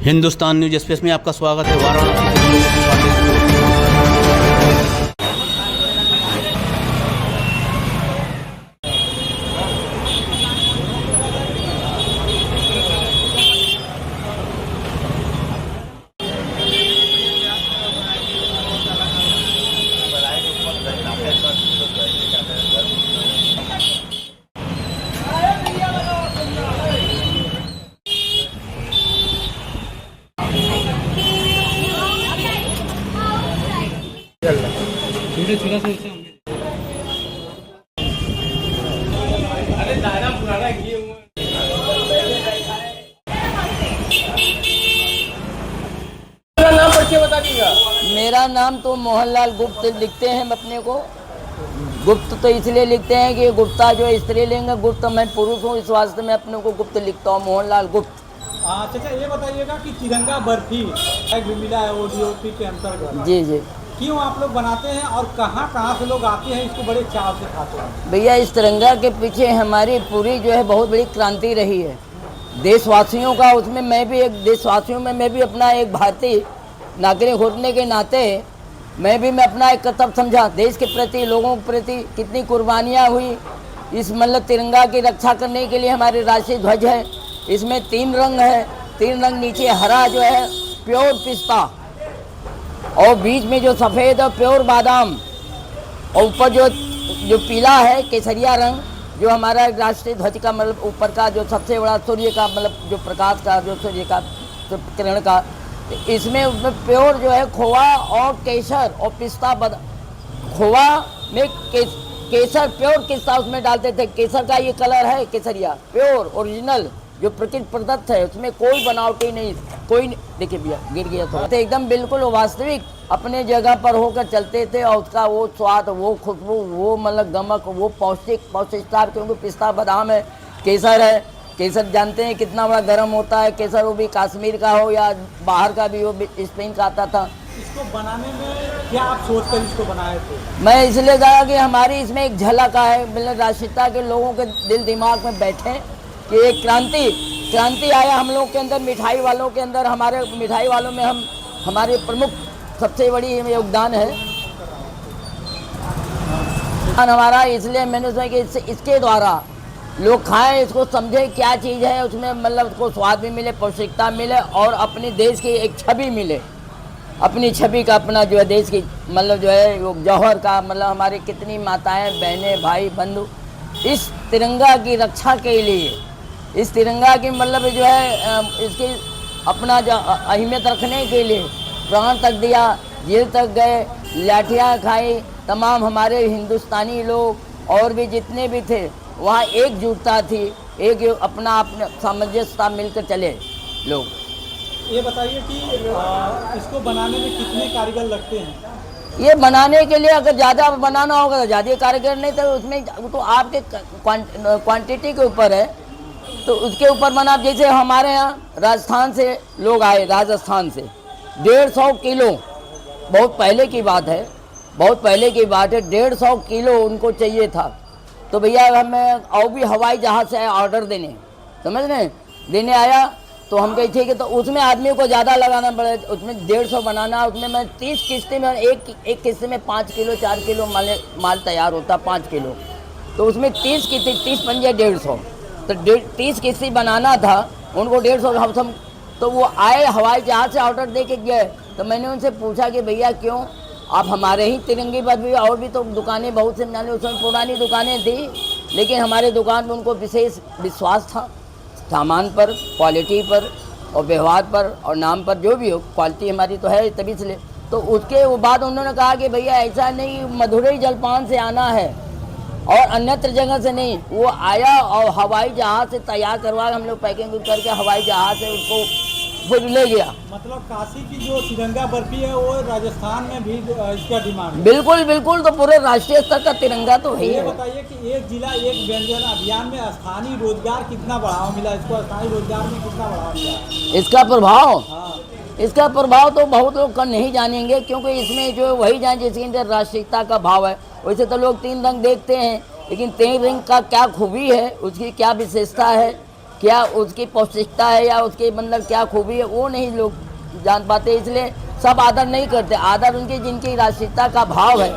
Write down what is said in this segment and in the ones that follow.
Hindustan news express में आपका स्वागत है। वाराणसी से लोगों की बातें। मेरा नाम तो मोहनलाल गुप्त लिखते हैं अपने को। गुप्त तो इसलिए लिखते हैं कि गुप्ता जो स्त्रीलिंग है, गुप्त मैं पुरुष हूँ, इस वास्ते मैं अपने को गुप्त लिखता हूँ, मोहनलाल गुप्त। अच्छा, ये बताइएगा कि तिरंगा बर्फी एक भी मिला है ओडीओपी के अंतर्गत। जी जी। क्यों आप लोग बनाते हैं और कहाँ से लोग आते हैं इसको बड़े चाव से खाते हैं? भैया, इस तिरंगा के पीछे हमारी पूरी जो है बहुत बड़ी क्रांति रही है देशवासियों का। उसमें मैं भी एक देशवासियों में मैं भी अपना एक भारतीय नागरिक होने के नाते मैं अपना एक कर्तव्य समझा। देश के प्रति, लोगों के प्रति कितनी कुर्बानियाँ हुई इस मतलब तिरंगा की रक्षा करने के लिए। हमारे राष्ट्रीय ध्वज है, इसमें 3 रंग है। 3 रंग, नीचे हरा जो है प्योर पिस्ता, और बीच में जो सफ़ेद और प्योर बादाम, और ऊपर जो पीला है केसरिया रंग, जो हमारा राष्ट्रीय ध्वज का मतलब ऊपर का जो सबसे बड़ा सूर्य का मतलब जो प्रकाश का जो सूर्य का किरण का, इसमें उसमें प्योर जो है खोवा और केसर और पिस्ता खोवा में केसर प्योर पिस्ता उसमें डालते थे। केसर का ये कलर है केसरिया, प्योर ओरिजिनल जो प्रकृति प्रदत्त है, उसमें कोई बनावटी नहीं, कोई देखिए भैया गिर गया तो एकदम बिल्कुल वास्तविक अपने जगह पर होकर चलते थे। और उसका वो स्वाद, वो खुशबू, वो मतलब गमक, वो पौष्टिकता, क्योंकि पिस्ता बादाम है, केसर है। केसर जानते हैं कितना बड़ा गर्म होता है केसर, वो भी कश्मीर का हो या बाहर का भी हो, स्पेन का आता था। इसको बनाने में क्या आप सोचकर इसको बनाए थे? मैं इसलिए कहा कि हमारी इसमें एक झलक है, मतलब राष्ट्रीयता के लोगों के दिल दिमाग में बैठे कि एक क्रांति आया हम लोग के अंदर, मिठाई वालों के अंदर। हमारे मिठाई वालों में हमारे प्रमुख सबसे बड़ी योगदान है हमारा। इसलिए मैंने सोचा कि इसके द्वारा लोग खाएं, इसको समझे क्या चीज़ है, उसमें मतलब उसको स्वाद भी मिले, पौष्टिकता मिले, और अपने देश की एक छवि मिले। अपनी छवि का अपना जो है देश की मतलब जो है वो जौहर का मतलब हमारे कितनी माताएं, बहनें, भाई, बंधु इस तिरंगा की रक्षा के लिए, इस तिरंगा की मतलब जो है इसकी अपना जो अहमियत रखने के लिए प्राण तक दिया, जेल तक गए, लाठियाँ खाई। तमाम हमारे हिंदुस्तानी लोग और भी जितने भी थे वहाँ एकजुटता थी, एक अपना सामंजस्यता मिलकर चले लोग। ये बताइए कि इसको बनाने में कितने कारीगर लगते हैं? ये बनाने के लिए अगर ज़्यादा बनाना होगा तो ज़्यादा कारीगर, नहीं तो उसमें तो आपके क्वांटिटी के ऊपर है, तो उसके ऊपर बना। जैसे हमारे यहाँ राजस्थान से लोग आए, राजस्थान से 150 किलो, बहुत पहले की बात है, 150 किलो उनको चाहिए था। तो भैया हमें और भी हवाई जहाज़ से ऑर्डर देने, समझ रहे हैं, देने आया। तो हम कहे ठीक है, तो उसमें आदमी को ज़्यादा लगाना पड़े, उसमें 150 बनाना, उसमें मैं 30 किस्तें में, एक किस्ते में 5 किलो 4 किलो माल तैयार होता, 5 किलो। तो उसमें 30 किस्तें, 30 पंजे 150, तो 30 किस्तें बनाना था उनको 150 हम। तो वो आए हवाई जहाज़ से ऑर्डर दे के गए। तो मैंने उनसे पूछा कि भैया क्यों आप हमारे ही तिरंगे पर भी, और भी तो दुकानें बहुत से जाने, उसमें पुरानी दुकानें थी, लेकिन हमारे दुकान में उनको विशेष विश्वास था सामान पर, क्वालिटी पर और व्यवहार पर और नाम पर, जो भी हो क्वालिटी हमारी तो है तभी से ले। तो उसके बाद उन्होंने कहा कि भैया ऐसा नहीं, मधुरई जलपान से आना है और अन्यत्र जगह से नहीं। वो आया और हवाई जहाज़ से तैयार करवा हम लोग पैकिंग करके हवाई जहाज़ से उसको फिर ले गया। मतलब काशी की जो तिरंगा बर्फी है वो राजस्थान में भी इसका डिमांड है? बिल्कुल बिल्कुल, तो पूरे राष्ट्रीय स्तर का तिरंगा तो है। ये बताइए कि एक जिला एक व्यंजन अभियान में स्थानीय रोजगार कितना बढ़ावा मिला, इसको स्थानीय रोजगार में कितना बढ़ावा मिला? इसका प्रभाव, हाँ, इसका प्रभाव तो बहुत लोग कम नहीं जानेंगे, क्योंकि इसमें जो वही जान जिसके अंदर राष्ट्रीयता का भाव है। वैसे तो लोग 3 रंग देखते हैं, लेकिन 3 रंग का क्या खूबी है, उसकी क्या विशेषता है, क्या उसकी पौष्टिकता है या उसके मतलब क्या खूबी है, वो नहीं लोग जान पाते। इसलिए सब आदर नहीं करते। आदर उनकी जिनकी राष्ट्रीयता का भाव है,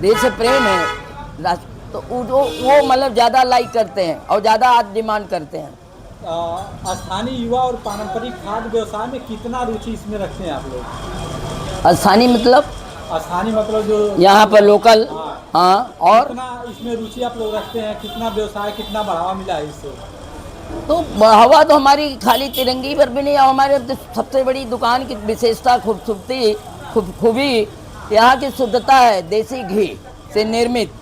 देश से प्रेम है, तो वो मतलब ज़्यादा लाइक करते हैं और ज़्यादा डिमांड करते हैं। स्थानीय युवा और पारंपरिक खाद्य व्यवसाय में कितना रुचि इसमें रखते हैं आप लोग? स्थानीय मतलब स्थानीय मतलब जो यहाँ पर लोकल। हाँ, और कितना इसमें रुचि आप लोग रखते हैं? कितना व्यवसाय, कितना बढ़ावा मिला है इससे? तो बढ़ावा तो हमारी खाली तिरंगी पर भी नहीं है। हमारे सबसे बड़ी दुकान की विशेषता, खूबसूरती, खूबी यहाँ की शुद्धता है, देसी घी से निर्मित।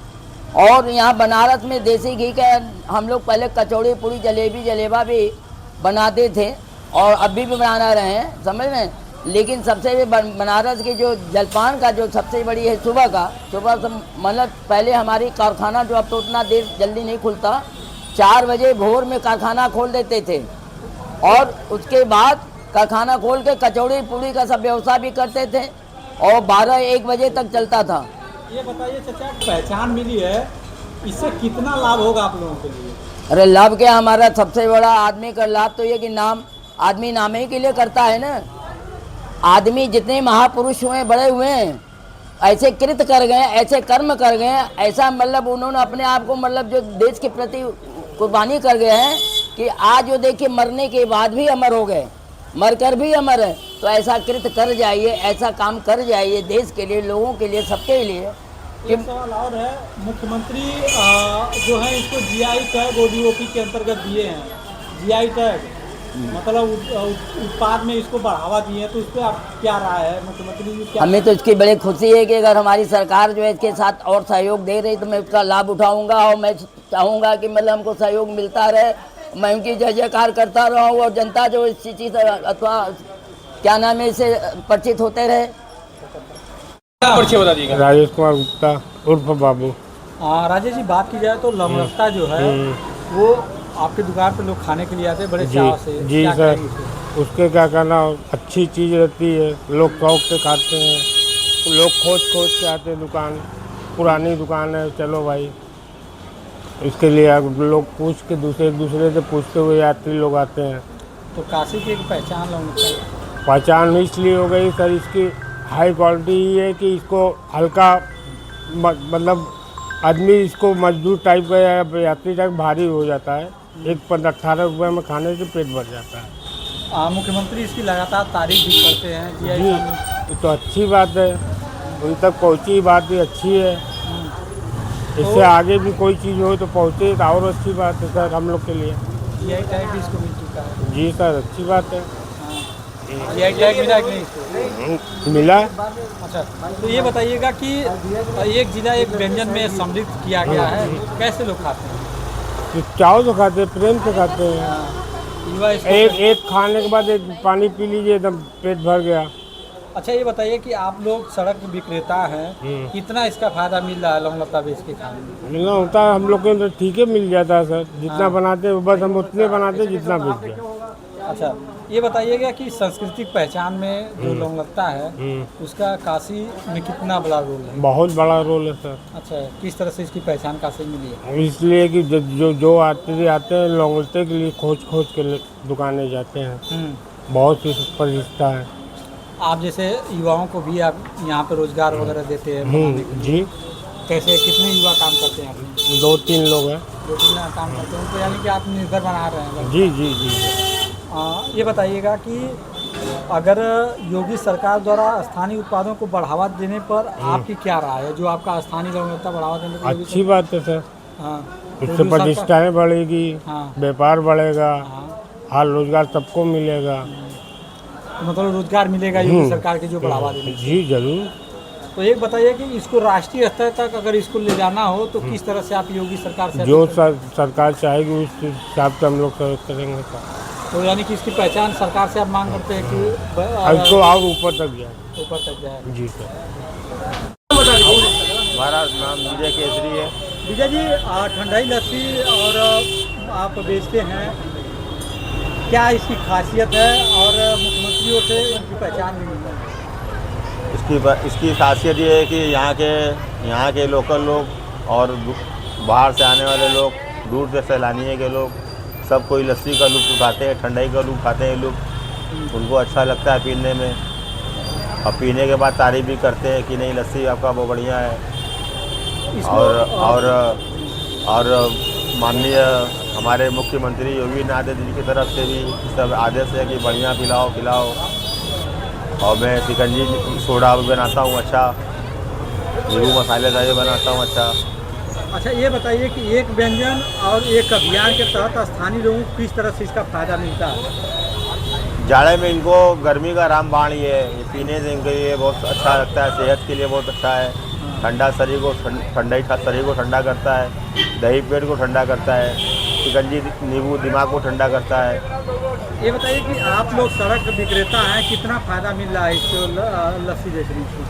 और यहाँ बनारस में देसी घी का हम लोग पहले कचौड़ी, पूड़ी, जलेबी, जलेबा भी बनाते थे और अभी भी बना रहे हैं, समझ रहे हैं। लेकिन सबसे बनारस की जो जलपान का जो सबसे बड़ी है सुबह मतलब पहले हमारी कारखाना जो, अब तो उतना देर जल्दी नहीं खुलता, 4 बजे भोर में कारखाना खोल देते थे और उसके बाद कारखाना खोल के कचौड़ी पूड़ी का सब व्यवसाय भी करते थे और 12-1 बजे तक चलता था। ये बताइए चाचा, पहचान मिली है, इससे कितना लाभ होगा आप लोगों के लिए? अरे लाभ क्या, हमारा सबसे बड़ा आदमी का लाभ तो ये कि आदमी नाम ही के लिए करता है ना। आदमी जितने महापुरुष हुए, बड़े हुए हैं, ऐसे कृत कर गए, ऐसे कर्म कर गए, ऐसा मतलब उन्होंने अपने आप को मतलब जो देश के प्रति कुर्बानी कर गए हैं कि आज जो देखिए मरने के बाद भी अमर हो गए, मरकर भी अमर है। तो ऐसा कृत कर जाइए, ऐसा काम कर जाइए देश के लिए, लोगों के लिए, सबके लिए। एक सवाल और है, मुख्यमंत्री जो है इसको जीआई टैग ओडीओपी के अंतर्गत दिए हैं, जीआई टैग मतलब उत्पाद में इसको बढ़ावा दिए हैं, तो इस पर आप क्या राय है? मुख्यमंत्री जी क्या? हमें तो इसकी बड़ी खुशी है कि अगर हमारी सरकार जो है इसके साथ और सहयोग दे रही तो मैं उसका लाभ उठाऊंगा और मैं चाहूँगा कि मतलब हमको सहयोग मिलता रहे, मैं उनकी जय जयकार करता रहूँ और जनता जो इस चीज़ अथवा क्या नाम है इससे परिचित होते रहे। परिचय बता दीजिएगा। राजेश कुमार गुप्ता उर्फ बाबू। राजेश जी, बात की जाए तो लवणता जो है वो आपकी दुकान पर लोग खाने के लिए आते हैं बड़े चाव से। जी क्या सर, कहेंगे? उसके क्या कहना, अच्छी चीज़ रहती है, लोग शौक से खाते हैं, लोग खोज के आते हैं। दुकान पुरानी दुकान है, चलो भाई, इसके लिए लोग पूछ के दूसरे से पूछते हुए यात्री लोग आते हैं। तो काशी की एक पहचान लवणता, पहचान इसलिए हो गई सर, इसकी हाई क्वालिटी ये है कि इसको हल्का मतलब आदमी इसको मजदूर टाइप का या यात्री टाइप भारी हो जाता है, 18 रुपये में खाने से पेट भर जाता है। मुख्यमंत्री इसकी लगातार तारीफ भी करते हैं जी, ये तो अच्छी बात है, उन तक पहुँची बात भी अच्छी है। इससे आगे भी कोई चीज़ हो तो पहुँचे तो और अच्छी बात है सर हम लोग के लिए। जीआई टैग भी इसको मिल चुका है। जी सर, अच्छी बात है। जीआई टैग मिला कि नहीं इसको? मिला। अच्छा, तो ये बताइएगा कि एक जिला एक व्यंजन में सम्मिलित किया गया है, कैसे लोग खाते हैं? तो चाव तो खाते हैं, प्रेम से खाते हैं। युवा एक खाने के बाद एक पानी पी लीजिए, एकदम पेट भर गया। अच्छा, ये बताइए कि आप लोग सड़क विक्रेता हैं, कितना इसका फायदा मिल रहा है लवणता बेच के खाने में? मिलना होता है हम लोग के तो ठीक है, मिल जाता है सर, जितना बनाते हैं बस हम उतने बनाते हैं जितना बेच जाए। अच्छा, ये बताइएगा कि सांस्कृतिक पहचान में जो लवणता है उसका काशी में कितना बड़ा रोल है? बहुत बड़ा रोल है सर। अच्छा, किस तरह से इसकी पहचान काशी मिली है? इसलिए कि जो आते हैं लौंगते के लिए खोज के दुकानें जाते हैं, बहुत सी प्रतिष्ठा है। आप जैसे युवाओं को भी आप यहाँ पे रोजगार वगैरह देते हैं बनाने के लिए? जी। कैसे, कितने युवा काम करते हैं अपने? 2-3 लोग हैं। 2-3 काम करते हैं, तो यानी कि आप निर्भर बना रहे हैं। जी जी जी। ये बताइएगा कि अगर योगी सरकार द्वारा स्थानीय उत्पादों को बढ़ावा देने पर आपकी क्या राय है? जो आपका स्थानीय लवणता बढ़ावा देने पर अच्छी बात है सर, हाँ, इससे प्रतिष्ठाएँ बढ़ेगी, हाँ, व्यापार बढ़ेगा, हाँ, हाल रोजगार सबको मिलेगा। मतलब रोजगार मिलेगा योगी सरकार की जो बढ़ावा देने। जी जरूर। तो एक बताइए कि इसको राष्ट्रीय स्तर तक अगर इसको ले जाना हो तो किस तरह से आप योगी सरकार से? जो सरकार चाहेगी उस हिसाब से हम लोग सहयोग करेंगे सर। तो यानी कि इसकी पहचान सरकार से आप मांग करते हैं कि इसको और ऊपर तक जाए। ऊपर तक जाए। जी सर। हमारा नाम विजय केसरी है। विजय जी, ठंडाई लस्सी और आप बेचते हैं, क्या इसकी खासियत है और मुख्यमंत्रियों से इनकी पहचान भी मिली है? इसकी खासियत ये है कि यहाँ के लोकल लोग और बाहर से आने वाले लोग, दूर से सैलानी के लोग सब कोई लस्सी का लुत्फ़ उठाते हैं, ठंडाई का लुत्फ़ उठाते हैं लोग, उनको अच्छा लगता है पीने में। और पीने के बाद तारीफ़ भी करते हैं कि नहीं लस्सी आपका बहुत बढ़िया है। और माननीय हमारे मुख्यमंत्री योगी आदित्यनाथ जी की तरफ से भी सब आदेश है कि बढ़िया पिलाओ खिलाओ। और मैं शिकंजी सोडा भी बनाता हूँ अच्छा, नींबू मसालेदार भी बनाता हूँ अच्छा। अच्छा ये बताइए कि एक व्यंजन और एक अभियान के तहत स्थानीय लोगों को किस तरह से इसका फायदा मिलता है? जाड़े में इनको गर्मी का रामबाण ये है, ये पीने से इनके लिए बहुत अच्छा लगता है, सेहत के लिए बहुत अच्छा है। ठंडा शरीर को ठंडाई शरीर को ठंडा करता है, दही पेट को ठंडा करता है, शिकंजी नींबू दिमाग को ठंडा करता है। ये बताइए कि आप लोग सड़क विक्रेता हैं, कितना फायदा मिल रहा है इसको लस्सी बेचने से?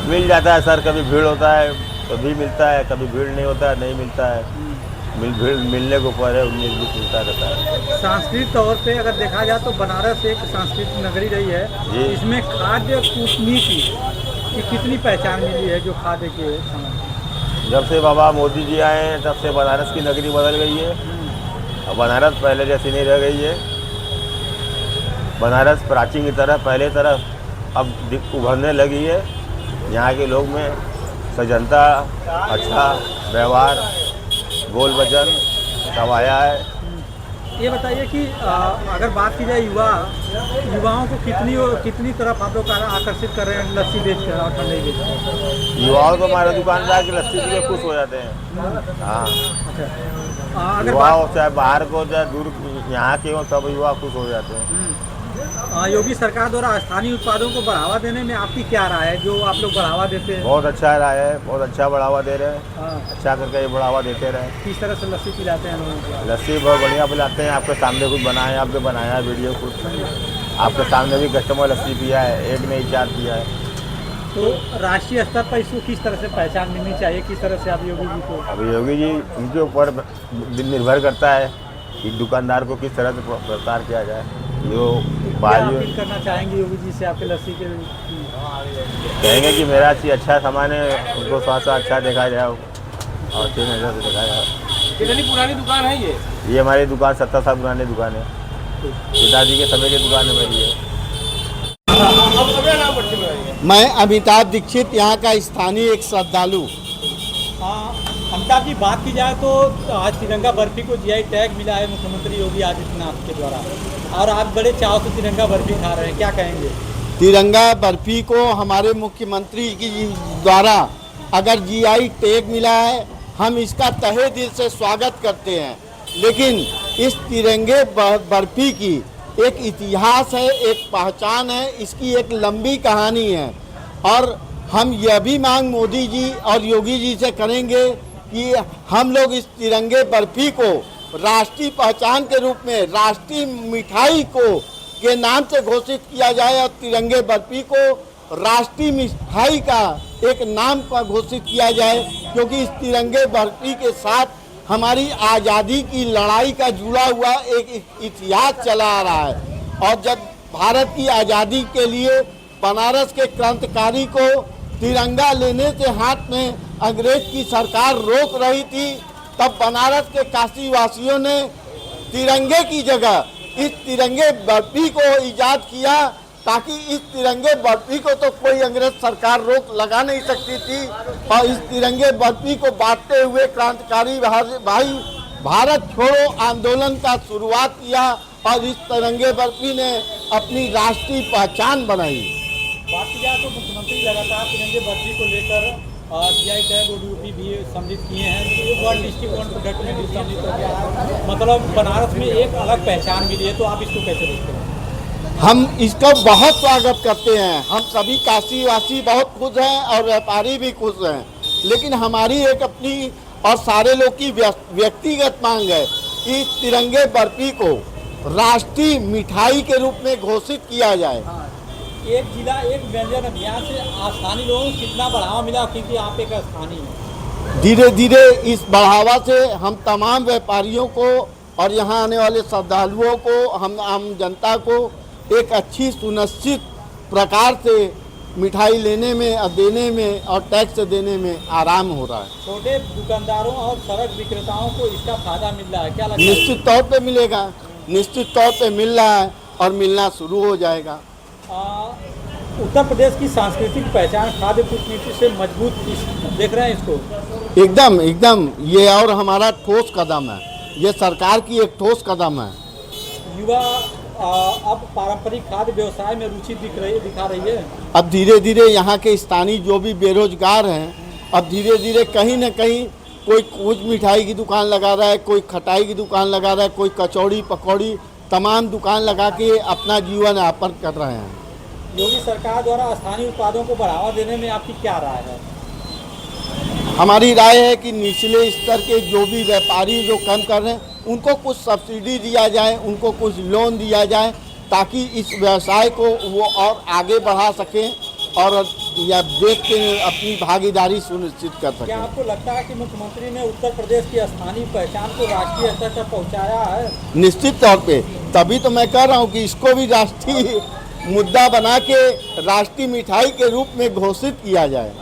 मिल जाता है सर, कभी भीड़ होता है तभी मिलता है, कभी भीड़ नहीं होता है नहीं मिलता है। भीड़ मिलने को ऊपर है 19-20 मिलता रहता है। सांस्कृतिक तौर पे अगर देखा जाए तो बनारस एक सांस्कृतिक नगरी रही है, इसमें खाद्य कूटनीति की कितनी पहचान मिली है जो खाद्य के समय? जब से बाबा मोदी जी आए हैं तब से बनारस की नगरी बदल गई है। अब बनारस पहले जैसी नहीं रह गई है। बनारस प्राचीन की तरह पहले तरह अब उभरने लगी है। यहाँ के लोग में सजनता, अच्छा व्यवहार, बोल वचन सब आया है। ये बताइए कि अगर बात की जाए युवाओं को कितनी तरफ आप लोग आकर्षित कर रहे हैं लस्सी बेचकर और ठंडाई बेचकर? युवाओं को हमारे दुकानदार की लस्सी पी के खुश हो जाते हैं। हाँ, अच्छा अगर युवा हो चाहे बाहर को चाहे दूर यहाँ के हो सब युवा खुश हो जाते हैं। योगी सरकार द्वारा स्थानीय उत्पादों को बढ़ावा देने में आपकी क्या राय है, जो आप लोग बढ़ावा देते हैं? बहुत अच्छा राय है, बहुत अच्छा बढ़ावा दे रहे हैं। हाँ। अच्छा करके ये बढ़ावा देते रहे। किस तरह से लस्सी पिलाते हैं लोगों को? लस्सी बहुत बढ़िया पिलाते हैं। आपके सामने कुछ बनाया, आपने बनाया वीडियो कुछ, आपके सामने भी कस्टमर लस्सी पिया है, एक नहीं 4 पिया है। तो राष्ट्रीय स्तर पर इसको किस तरह से पहचान मिलनी चाहिए, किस तरह से आप योगी जी को? अभी योगी जी उनके ऊपर निर्भर करता है कि दुकानदार को किस तरह से प्रचार किया जाए। जो अपील करना चाहेंगे योगी जी से आपके लस्सी के? कहेंगे कि मेरा चीज़ अच्छा सामान है, उनको स्वास्थ्य अच्छा देखा जाए और अच्छी नज़र से देखा जाए। कितनी पुरानी दुकान है ये हमारी दुकान 70 साल पुरानी दुकान है, पिताजी के समय की दुकान है मेरी है। मैं अमिताभ दीक्षित, यहाँ का स्थानीय एक श्रद्धालु। अमिताभ जी, बात की जाए तो आज तिरंगा बर्फी को जीआई टैग मिला है मुख्यमंत्री योगी आदित्यनाथ के द्वारा, और आप बड़े चाव से तिरंगा बर्फी खा रहे हैं, क्या कहेंगे? तिरंगा बर्फी को हमारे मुख्यमंत्री की द्वारा अगर जीआई टैग मिला है, हम इसका तहे दिल से स्वागत करते हैं। लेकिन इस तिरंगे बर्फी की एक इतिहास है, एक पहचान है, इसकी एक लंबी कहानी है। और हम यह भी मांग मोदी जी और योगी जी से करेंगे कि हम लोग इस तिरंगे बर्फी को राष्ट्रीय पहचान के रूप में राष्ट्रीय मिठाई को के नाम से घोषित किया जाए और तिरंगे बर्फी को राष्ट्रीय मिठाई का एक नाम पर घोषित किया जाए, क्योंकि इस तिरंगे बर्फी के साथ हमारी आज़ादी की लड़ाई का जुड़ा हुआ एक इतिहास चला आ रहा है। और जब भारत की आज़ादी के लिए बनारस के क्रांतिकारी को तिरंगा लेने से हाथ में अंग्रेज की सरकार रोक रही थी, तब बनारस के काशी वासियों ने तिरंगे की जगह इस तिरंगे बर्फी को ईजाद किया, ताकि इस तिरंगे बर्फी को तो कोई अंग्रेज सरकार रोक लगा नहीं सकती थी। और इस तिरंगे बर्फी को बांटते हुए क्रांतिकारी भाई भारत छोड़ो आंदोलन का शुरुआत किया और इस तिरंगे बर्फी ने अपनी राष्ट्रीय पहचान बनाई। बात की जाए तो मुख्यमंत्री लगातार तिरंगे बर्फी को लेकर जीआई टैग ODOP भी सम्मिलित किए हैं, वन डिस्ट्रिक्ट वन प्रोडक्ट में भी सम्मिलित हो गया, मतलब बनारस में एक अलग पहचान मिली है, तो आप इसको कैसे देखते हैं? हम इसका बहुत स्वागत करते हैं। हम सभी काशीवासी बहुत खुश हैं और व्यापारी भी खुश हैं, लेकिन हमारी एक अपनी और सारे लोग की व्यक्तिगत मांग है कि इस तिरंगे बर्फी को राष्ट्रीय मिठाई के रूप में घोषित किया जाए। एक जिला एक व्यंजन अभियान से स्थानीय लोगों को कितना बढ़ावा मिला, क्योंकि आप एक स्थानीय हैं? धीरे धीरे इस बढ़ावा से हम तमाम व्यापारियों को और यहाँ आने वाले श्रद्धालुओं को, हम आम जनता को एक अच्छी सुनिश्चित प्रकार से मिठाई लेने में और देने में और टैक्स देने में आराम हो रहा है। छोटे दुकानदारों और सड़क विक्रेताओं को इसका फायदा मिल रहा है, क्या लगता है? निश्चित तौर पे मिलेगा, निश्चित तौर पे मिल रहा है और मिलना शुरू हो जाएगा। उत्तर प्रदेश की सांस्कृतिक पहचान खाद्य कूटनीति से मजबूत देख रहे हैं इसको? एकदम एकदम, ये और हमारा ठोस कदम है, ये सरकार की एक ठोस कदम है। युवा अब पारंपरिक खाद्य व्यवसाय में रुचि दिखा रही है। अब धीरे धीरे यहाँ के स्थानीय जो भी बेरोजगार हैं, अब धीरे धीरे कहीं न कहीं कोई कुछ मिठाई की दुकान लगा रहा है, कोई खटाई की दुकान लगा रहा है, कोई कचौड़ी पकौड़ी तमाम दुकान लगा के अपना जीवन यापन कर रहे हैं। योगी सरकार द्वारा स्थानीय उत्पादों को बढ़ावा देने में आपकी क्या राय है? हमारी राय है कि निचले स्तर के जो भी व्यापारी जो काम कर रहे हैं उनको कुछ सब्सिडी दिया जाए, उनको कुछ लोन दिया जाए, ताकि इस व्यवसाय को वो और आगे बढ़ा सकें और या देख के अपनी भागीदारी सुनिश्चित कर क्या सकें। आपको लगता है कि मुख्यमंत्री ने उत्तर प्रदेश की स्थानीय पहचान को राष्ट्रीय स्तर तक पहुंचाया है? निश्चित तौर पे, तभी तो मैं कह रहा हूँ कि इसको भी राष्ट्रीय मुद्दा बना के राष्ट्रीय मिठाई के रूप में घोषित किया जाए।